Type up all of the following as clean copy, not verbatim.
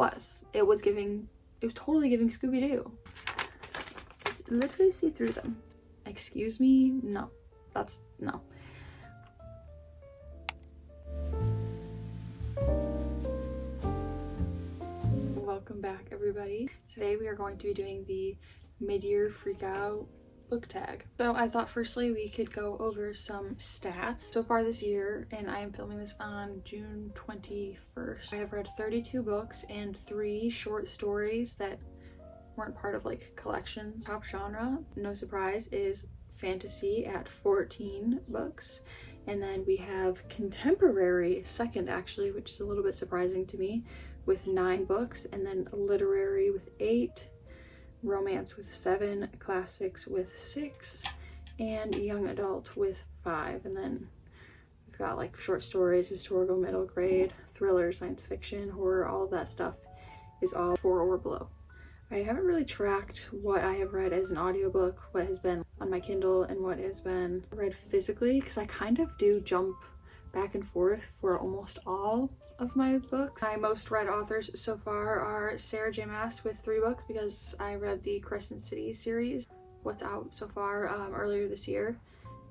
was. It was totally giving Scooby-Doo. Literally see through them. Excuse me? No. No. Welcome back, everybody. Today we are going to be doing the mid-year freak out book tag. So I thought firstly we could go over some stats so far this year, and I am filming this on June 21st. I have read 32 books and 3 short stories that weren't part of like collections. Top genre, no surprise, is fantasy at 14 books, and then we have contemporary second, actually, which is a little bit surprising to me, with 9 books, and then literary with 8, romance with 7, classics with 6, and young adult with 5. And then we've got like short stories, historical, middle grade, thriller, science fiction, horror, all of that stuff is all 4 or below. I haven't really tracked what I have read as an audiobook, what has been on my Kindle, and what has been read physically, because I kind of do jump back and forth for almost all of my books. My most read authors so far are Sarah J. Maas with 3 books, because I read the Crescent City series, what's out so far, earlier this year.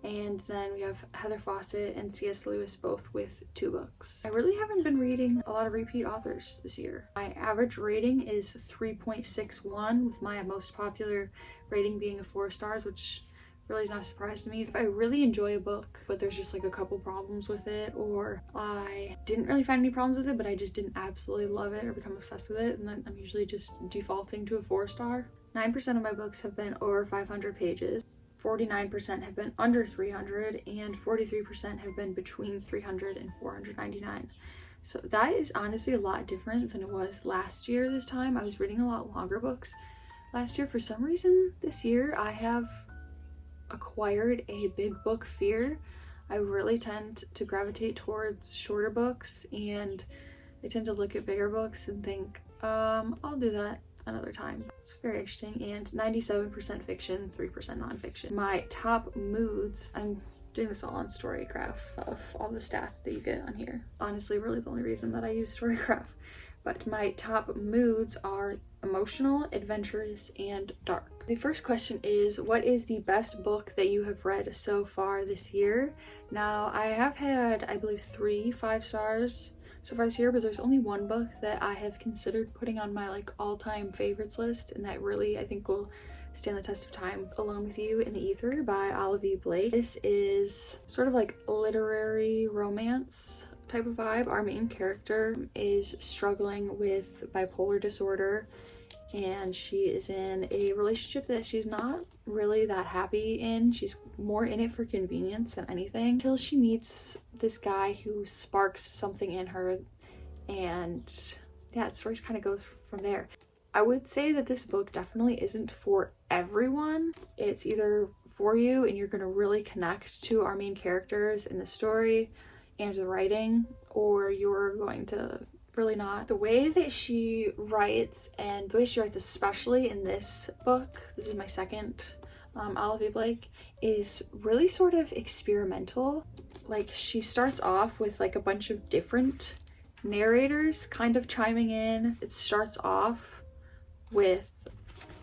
And then we have Heather Fawcett and C.S. Lewis, both with 2 books. I really haven't been reading a lot of repeat authors this year. My average rating is 3.61, with my most popular rating being 4 stars, which really is not a surprise to me. If I really enjoy a book, but there's just like a couple problems with it, or I didn't really find any problems with it, but I just didn't absolutely love it or become obsessed with it, and then I'm usually just defaulting to a 4 star. 9% of my books have been over 500 pages. 49% have been under 300, and 43% have been between 300 and 499. So that is honestly a lot different than it was last year this time. I was reading a lot longer books last year. For some reason this year I have acquired a big book fear. I really tend to gravitate towards shorter books, and I tend to look at bigger books and think, I'll do that another time. It's very interesting. And 97% fiction, 3% nonfiction. My top moods, I'm doing this all on Storygraph of all the stats that you get on here. Honestly, really the only reason that I use Storygraph. But my top moods are emotional, adventurous, and dark. The first question is, what is the best book that you have read so far this year? Now, I have had, I believe, 3 5 stars so far this year, but there's only one book that I have considered putting on my like all-time favorites list, and that really I think will stand the test of time. Alone with You in the Ether by Olivie Blake. This is sort of like literary romance type of vibe. Our main character is struggling with bipolar disorder, and she is in a relationship that she's not really that happy in. She's more in it for convenience than anything, until she meets this guy who sparks something in her, and yeah, the story kind of goes from there. I would say that this book definitely isn't for everyone. It's either for you and you're going to really connect to our main characters in the story and the writing, or you're going to really not. The way that she writes, and the way she writes especially in this book, this is my second Olivie Blake, is really sort of experimental. Like, she starts off with like a bunch of different narrators kind of chiming in. It starts off with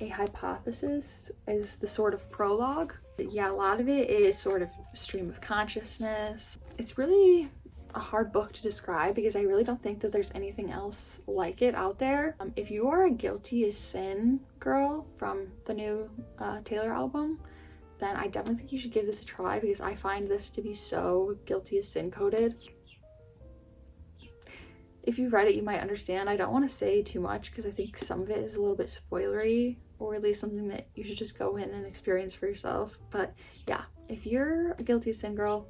a hypothesis as the sort of prologue. But yeah, a lot of it is sort of stream of consciousness. It's really a hard book to describe because I really don't think that there's anything else like it out there. If you are a Guilty as Sin girl from the new Taylor album, then I definitely think you should give this a try, because I find this to be so Guilty as Sin coded. If you've read it, you might understand. I don't want to say too much because I think some of it is a little bit spoilery, or at least something that you should just go in and experience for yourself. But yeah, if you're a Guilty as Sin girl,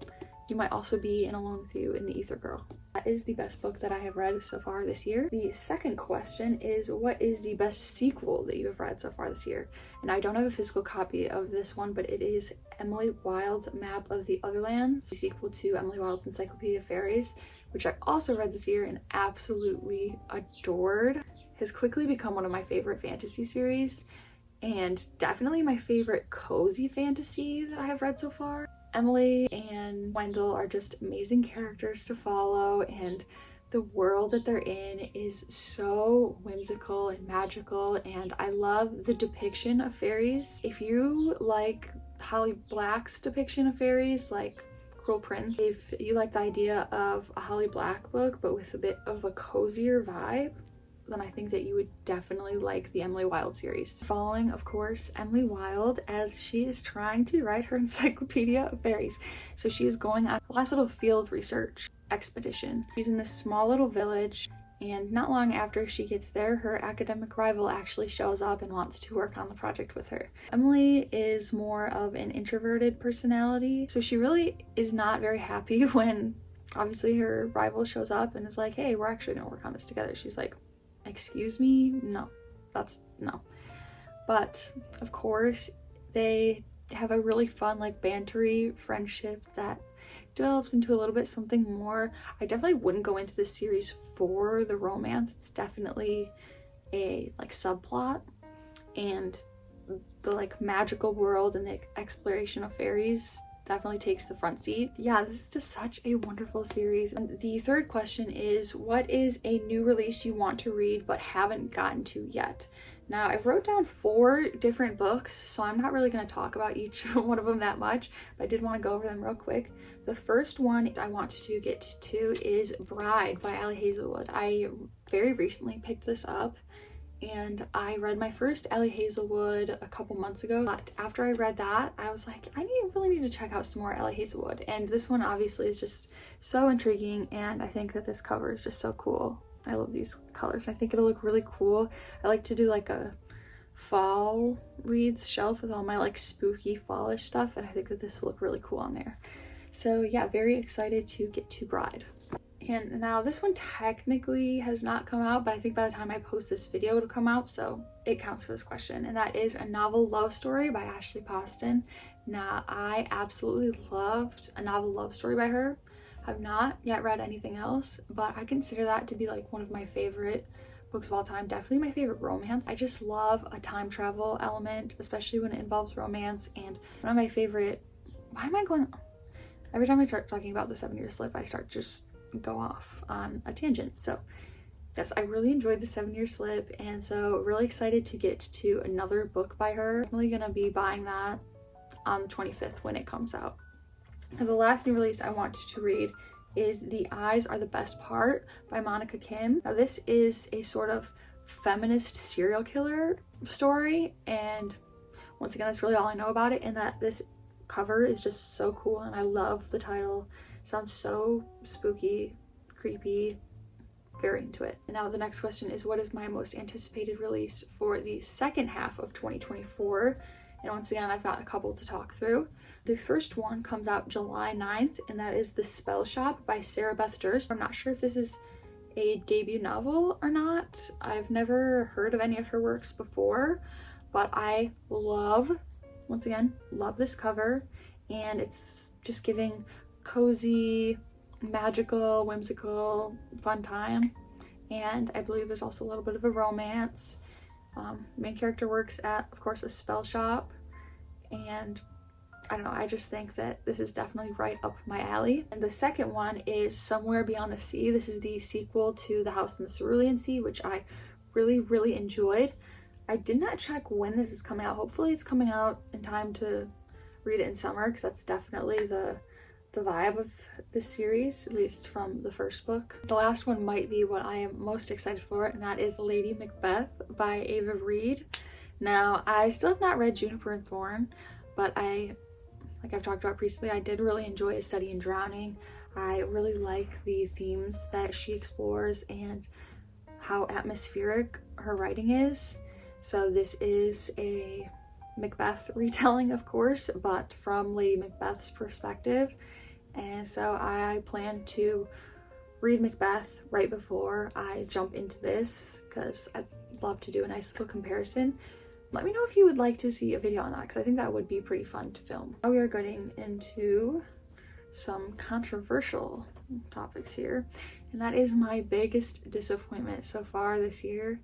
you might also be in Alone with You in the Ether girl. That is the best book that I have read so far this year. The second question is, what is the best sequel that you have read so far this year? And I don't have a physical copy of this one, but it is Emily Wilde's Map of the Otherlands, the sequel to Emily Wilde's Encyclopaedia of Faeries, which I also read this year and absolutely adored. Has quickly become one of my favorite fantasy series, and definitely my favorite cozy fantasy that I have read so far. Emily and Wendell are just amazing characters to follow, and The world that they're in is so whimsical and magical, and I love the depiction of fairies. If you like Holly Black's depiction of fairies, like Cruel Prince, if you like the idea of a Holly Black book but with a bit of a cozier vibe, then I think that you would definitely like the Emily Wilde series. Following, of course, Emily Wilde as she is trying to write her Encyclopaedia of Fairies. So she is going on a last little field research expedition. She's in this small little village, and not long after she gets there, her academic rival actually shows up and wants to work on the project with her. Emily is more of an introverted personality, so she really is not very happy when obviously her rival shows up and is like, hey, we're actually gonna work on this together. She's like, excuse me? No, that's no. But of course, they have a really fun, like, bantery friendship that develops into a little bit something more. I definitely wouldn't go into this series for the romance. It's definitely a like subplot, and the like magical world and the exploration of fairies definitely takes the front seat. Yeah, this is just such a wonderful series. And the third question is, what is a new release you want to read but haven't gotten to yet? Now, I wrote down 4 different books, so I'm not really going to talk about each one of them that much, but I did want to go over them real quick. The first one I want to get to is Bride by Ali Hazelwood. I very recently picked this up, and I read my first Ali Hazelwood a couple months ago, but after I read that, I was like, I really need to check out some more Ali Hazelwood, and this one obviously is just so intriguing, and I think that this cover is just so cool. I love these colors. I think it'll look really cool. I like to do like a fall reads shelf with all my like spooky fallish stuff, and I think that this will look really cool on there. So yeah, very excited to get to Bride. And now this one technically has not come out, but I think by the time I post this video it'll come out, so it counts for this question. And that is A Novel Love Story by Ashley Poston. Now, I absolutely loved A Novel Love Story by her. I've not yet read anything else, but I consider that to be like one of my favorite books of all time. Definitely my favorite romance. I just love a time travel element, especially when it involves romance. And one of my favorite, every time I start talking about the 7-Year Slip, I start just go off on a tangent. So yes, I really enjoyed the 7-Year Slip, and so really excited to get to another book by her. I'm really gonna be buying that on the 25th when it comes out. And the last new release I want to read is The Eyes Are the Best Part by Monika Kim. Now, this is a sort of feminist serial killer story, and once again, that's really all I know about it, and that this cover is just so cool, and I love the title. It sounds so spooky, creepy, very into it. And now the next question is, what is my most anticipated release for the second half of 2024? And once again, I've got a couple to talk through. The first one comes out July 9th, and that is The Spellshop by Beth Durst. I'm not sure if this is a debut novel or not. I've never heard of any of her works before, but I once again, love this cover, and it's just giving cozy, magical, whimsical, fun time. And I believe there's also a little bit of a romance. Main character works at, of course, a spell shop, and I don't know, I just think that this is definitely right up my alley. And the second one is Somewhere Beyond the Sea. This is the sequel to The House in the Cerulean Sea, which I really enjoyed. I did not check when this is coming out. Hopefully it's coming out in time to read it in summer, because that's definitely the vibe of this series, at least from the first book. The last one might be what I am most excited for, and that is Lady Macbeth by Reid. Now, I still have not read Juniper and Thorn, but like I've talked about previously, I did really enjoy A Study in Drowning. I really like the themes that she explores and how atmospheric her writing is. So this is a Macbeth retelling, of course, but from Lady Macbeth's perspective. And so I plan to read Macbeth right before I jump into this, because I'd love to do a nice little comparison. Let me know if you would like to see a video on that, because I think that would be pretty fun to film. Now we are getting into some controversial topics here, and that is my biggest disappointment so far this year.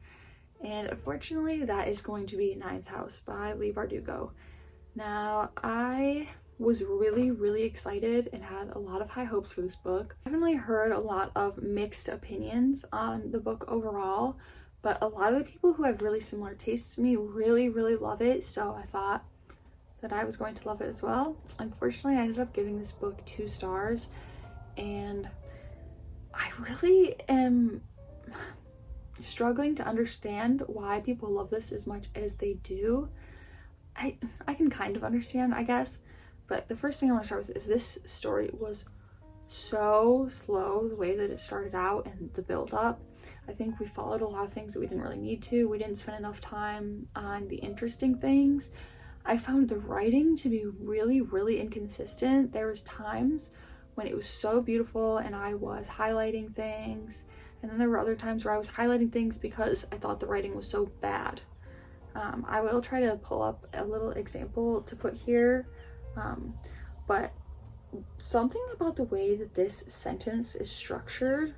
And unfortunately, that is going to be Ninth House by Leigh Bardugo. Now, I was really excited and had a lot of high hopes for this book. I definitely heard a lot of mixed opinions on the book overall, but a lot of the people who have really similar tastes to me really love it, so I thought that I was going to love it as well. Unfortunately, I ended up giving this book 2 stars, and I really am struggling to understand why people love this as much as they do. I can kind of understand, I guess, but the first thing I want to start with is this story was so slow, the way that it started out and the build up. I think we followed a lot of things that we didn't really need to. We didn't spend enough time on the interesting things. I found the writing to be really inconsistent. There was times when it was so beautiful and I was highlighting things, and then there were other times where I was highlighting things because I thought the writing was so bad. I will try to pull up a little example to put here, but something about the way that this sentence is structured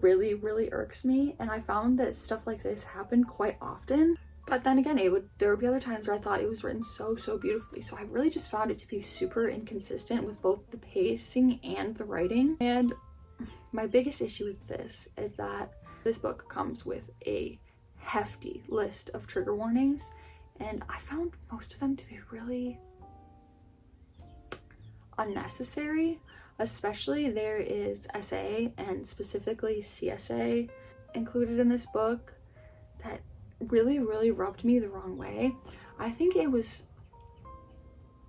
really irks me, and I found that stuff like this happened quite often. But then again, there would be other times where I thought it was written so beautifully. So I really just found it to be super inconsistent with both the pacing and the writing. And my biggest issue with this is that this book comes with a hefty list of trigger warnings, and I found most of them to be really unnecessary. Especially there is SA and specifically CSA included in this book that really rubbed me the wrong way. I think it was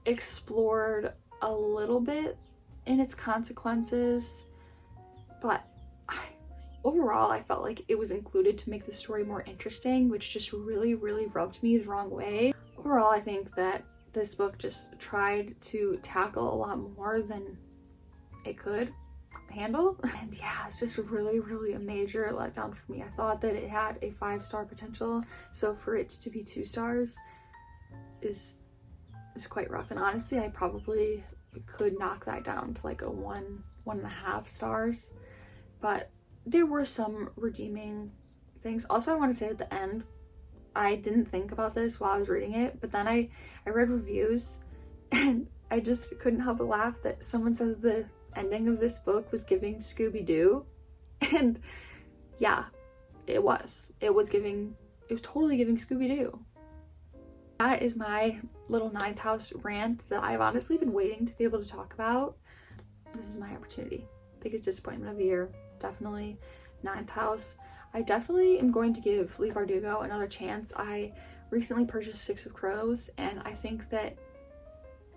explored a little bit in its consequences, but overall I felt like it was included to make the story more interesting, which just really rubbed me the wrong way. Overall, I think that this book just tried to tackle a lot more than it could handle, and yeah, it's just really a major letdown for me. I thought that it had a 5-star potential, so for it to be 2 stars is quite rough. And honestly, I probably could knock that down to like a 1.5 stars, but there were some redeeming things. Also, I want to say at the end, I didn't think about this while I was reading it, but then I read reviews and I just couldn't help but laugh that someone said the ending of this book was giving Scooby-Doo, and yeah, it was totally giving Scooby-Doo. That is my little 9th house rant that I've honestly been waiting to be able to talk about. This is my opportunity. Biggest disappointment of the year, definitely 9th house. I definitely am going to give Leigh Bardugo another chance. I recently purchased 6 of Crows, and I think that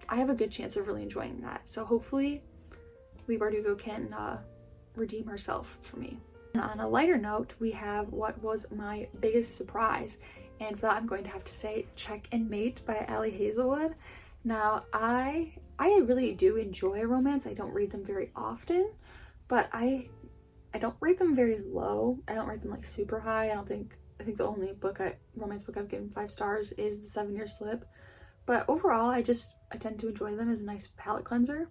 I have a good chance of really enjoying that. So hopefully Leigh Bardugo can redeem herself for me. And on a lighter note, we have what was my biggest surprise, and for that I'm going to have to say Check and Mate by Ali Hazelwood. Now, I really do enjoy a romance. I don't read them very often, but I don't rate them very low. I don't rate them like super high. I think the only romance book I've given 5 stars is The 7-Year Slip. But overall, I tend to enjoy them as a nice palate cleanser.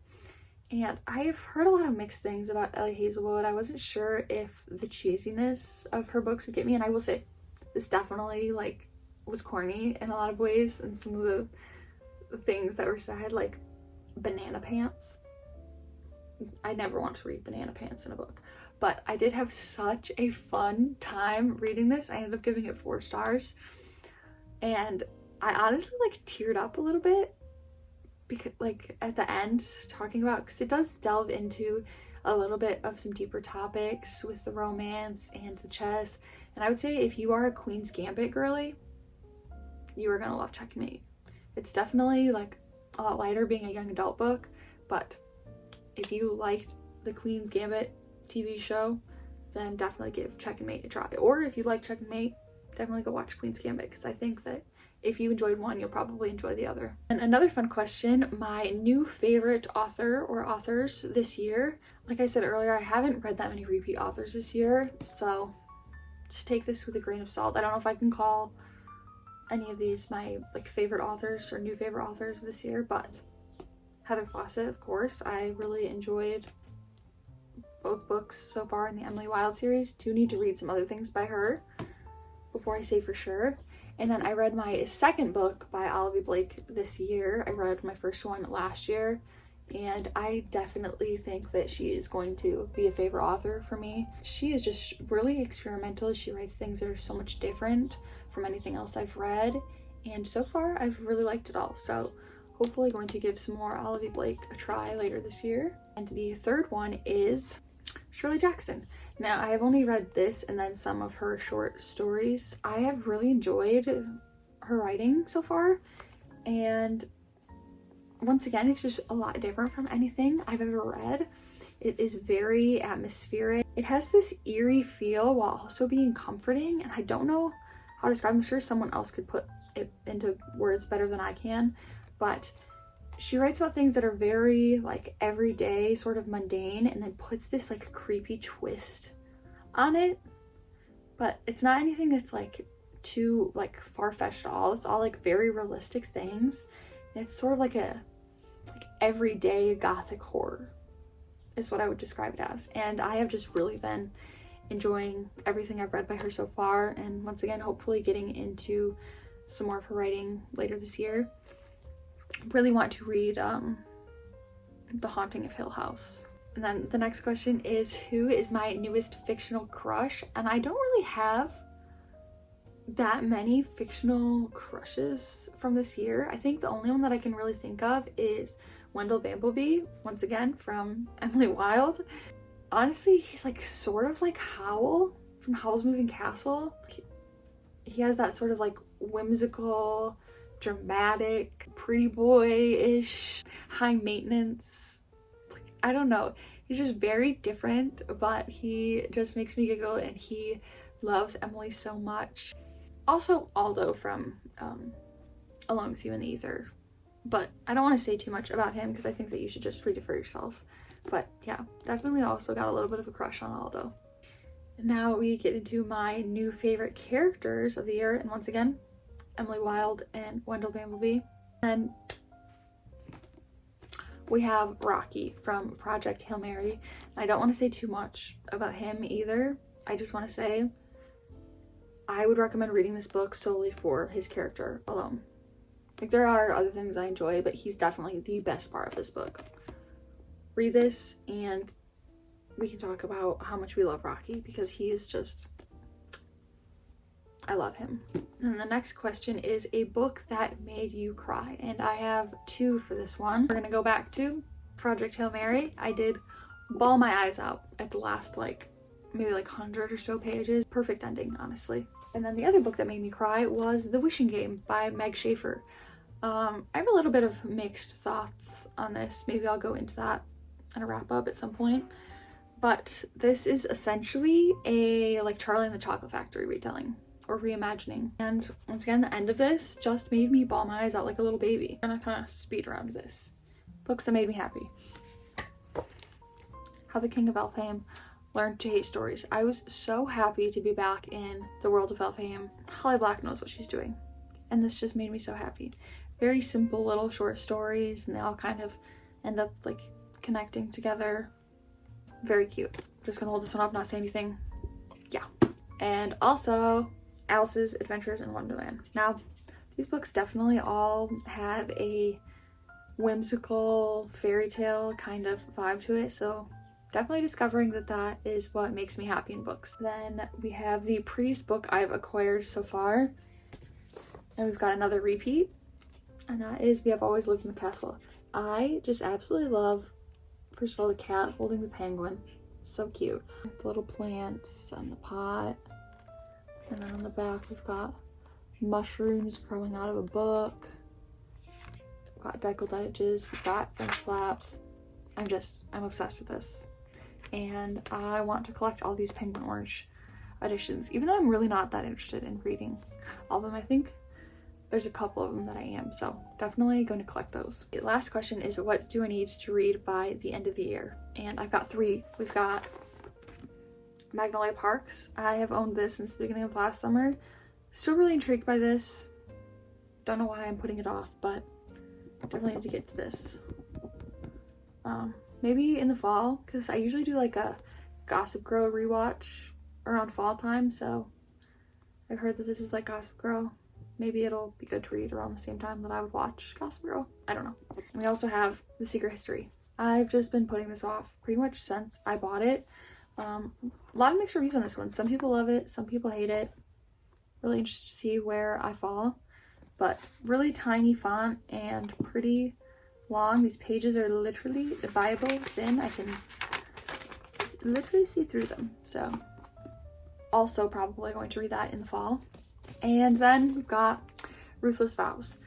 And I've heard a lot of mixed things about Ali Hazelwood. I wasn't sure if the cheesiness of her books would get me, and I will say this definitely like was corny in a lot of ways, and some of the things that were said, like banana pants. I never want to read banana pants in a book, but I did have such a fun time reading this. I ended up giving it 4 stars, and I honestly like teared up a little bit because like at the end talking about, because it does delve into a little bit of some deeper topics with the romance and the chess. And I would say if you are a Queen's Gambit girly, you are gonna love Checkmate. It's definitely like a lot lighter being a young adult book, but if you liked the Queen's Gambit TV show, then definitely give Check and Mate a try. Or if you like Check and Mate, definitely go watch Queen's Gambit, because I think that if you enjoyed one, you'll probably enjoy the other. And another fun question, my new favorite author or authors this year. Like I said earlier, I haven't read that many repeat authors this year, so just take this with a grain of salt. I don't know if I can call any of these my like favorite authors or new favorite authors this year, but Heather Fawcett, of course. I really enjoyed both books so far in the Emily Wilde series. Do need to read some other things by her before I say for sure. And then I read my second book by Olivie Blake this year. I read my first one last year, and I definitely think that she is going to be a favorite author for me. She is just really experimental. She writes things that are so much different from anything else I've read, and so far I've really liked it all. So hopefully going to give some more Olivie Blake a try later this year. And the third one is Shirley Jackson. Now, I have only read this and then some of her short stories. I have really enjoyed her writing so far, and once again, it's just a lot different from anything I've ever read. It is very atmospheric. It has this eerie feel while also being comforting, and I don't know how to describe it. I'm sure someone else could put it into words better than I can, but she writes about things that are very like everyday, sort of mundane, and then puts this like creepy twist on it. But it's not anything that's like too like far-fetched at all. It's all like very realistic things. And it's sort of like a everyday gothic horror is what I would describe it as. And I have just really been enjoying everything I've read by her so far, and once again, hopefully getting into some more of her writing later this year. Really want to read The Haunting of Hill House. And then the next question is, who is my newest fictional crush? And I don't really have that many fictional crushes from this year. I think the only one that I can really think of is Wendell Bambleby, once again from Emily Wilde. Honestly, he's like sort of like Howl from Howl's Moving Castle. He has that sort of like whimsical, dramatic, pretty boy-ish, high maintenance. I don't know. He's just very different, but he just makes me giggle, and he loves Emily so much. Also Aldo from Alone with You in the Ether. But I don't want to say too much about him because I think that you should just read it for yourself. But yeah, definitely also got a little bit of a crush on Aldo. Now we get into my new favorite characters of the year, and once again, Emily Wilde and Wendell Bambleby. And we have Rocky from Project Hail Mary. I don't want to say too much about him either. I just want to say I would recommend reading this book solely for his character alone. Like, there are other things I enjoy, but he's definitely the best part of this book. Read this and we can talk about how much we love Rocky, because he is just, I love him. And the next question is a book that made you cry, and I have two for this one. We're gonna go back to Project Hail Mary. I did bawl my eyes out at the last maybe 100 or so pages. Perfect ending, honestly. And then the other book that made me cry was The Wishing Game by Meg Schaefer. I have a little bit of mixed thoughts on this. Maybe I'll go into that in a wrap up at some point. But this is essentially a Charlie and the Chocolate Factory retelling or reimagining. And once again, the end of this just made me bawl my eyes out like a little baby. I'm gonna kind of speed around this. Books that made me happy. How the King of Elfhame Learned to Hate Stories. I was so happy to be back in the world of Elfhame. Holly Black knows what she's doing, and this just made me so happy. Very simple little short stories, and they all kind of end up connecting together. Very cute. Just gonna hold this one up, not say anything. Yeah. And also Alice's Adventures in Wonderland. Now, these books definitely all have a whimsical fairy tale kind of vibe to it, so definitely discovering that is what makes me happy in books. Then we have the prettiest book I've acquired so far, and we've got another repeat, and that is We Have Always Lived in the Castle. I just absolutely love, first of all, the cat holding the penguin. So cute. The little plants and the pot. And then on the back we've got mushrooms growing out of a book. We've got deckled edges. We've got French flaps. I'm obsessed with this. And I want to collect all these Penguin Orange editions, even though I'm really not that interested in reading all of them. I think there's a couple of them that I am, so definitely going to collect those. The last question is, what do I need to read by the end of the year? And I've got three. We've got Magnolia Parks. I have owned this since the beginning of last summer. Still really intrigued by this. Don't know why I'm putting it off, but definitely need to get to this. Maybe in the fall, because I usually do a Gossip Girl rewatch around fall time, so I've heard that this is like Gossip Girl. maybe it'll be good to read around the same time that I would watch Gossip Girl. I don't know. And we also have The Secret History. I've just been putting this off pretty much since I bought it. A lot of mixed reviews on this one. Some people love it, some people hate it. Really interested to see where I fall. But really tiny font and pretty long. These pages are literally Bible thin. I can literally see through them. So also probably going to read that in the fall. And then we've got Ruthless Vows.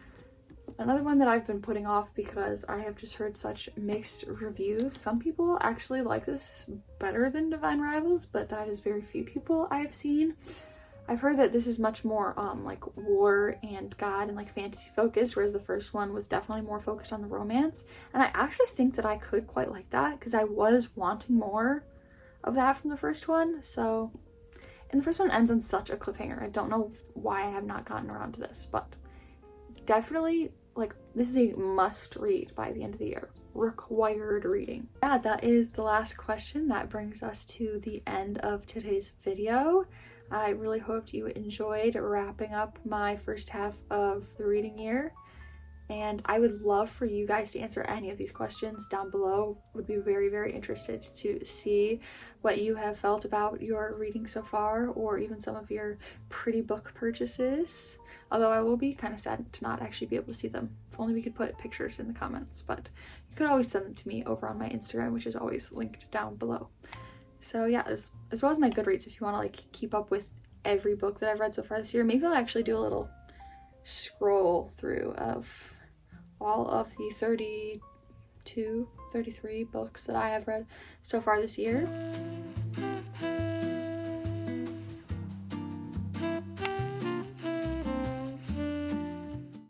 Another one that I've been putting off because I have just heard such mixed reviews. Some people actually like this better than Divine Rivals, but that is very few people I have seen. I've heard that this is much more like war and God and like fantasy focused, whereas the first one was definitely more focused on the romance. And I actually think that I could quite like that because I was wanting more of that from the first one. So, and the first one ends on such a cliffhanger. I don't know why I have not gotten around to this, but definitely like this is a must read by the end of the year. Required reading. Yeah, that is the last question. That brings us to the end of today's video. I really hoped you enjoyed wrapping up my first half of the reading year, and I would love for you guys to answer any of these questions down below. Would be very, very interested to see what you have felt about your reading so far, or even some of your pretty book purchases. Although I will be kind of sad to not actually be able to see them. If only we could put pictures in the comments, but you could always send them to me over on my Instagram, which is always linked down below. So yeah, as well as my Goodreads, if you want to like keep up with every book that I've read so far this year. Maybe I'll actually do a little scroll through of all of the 33 books that I have read so far this year.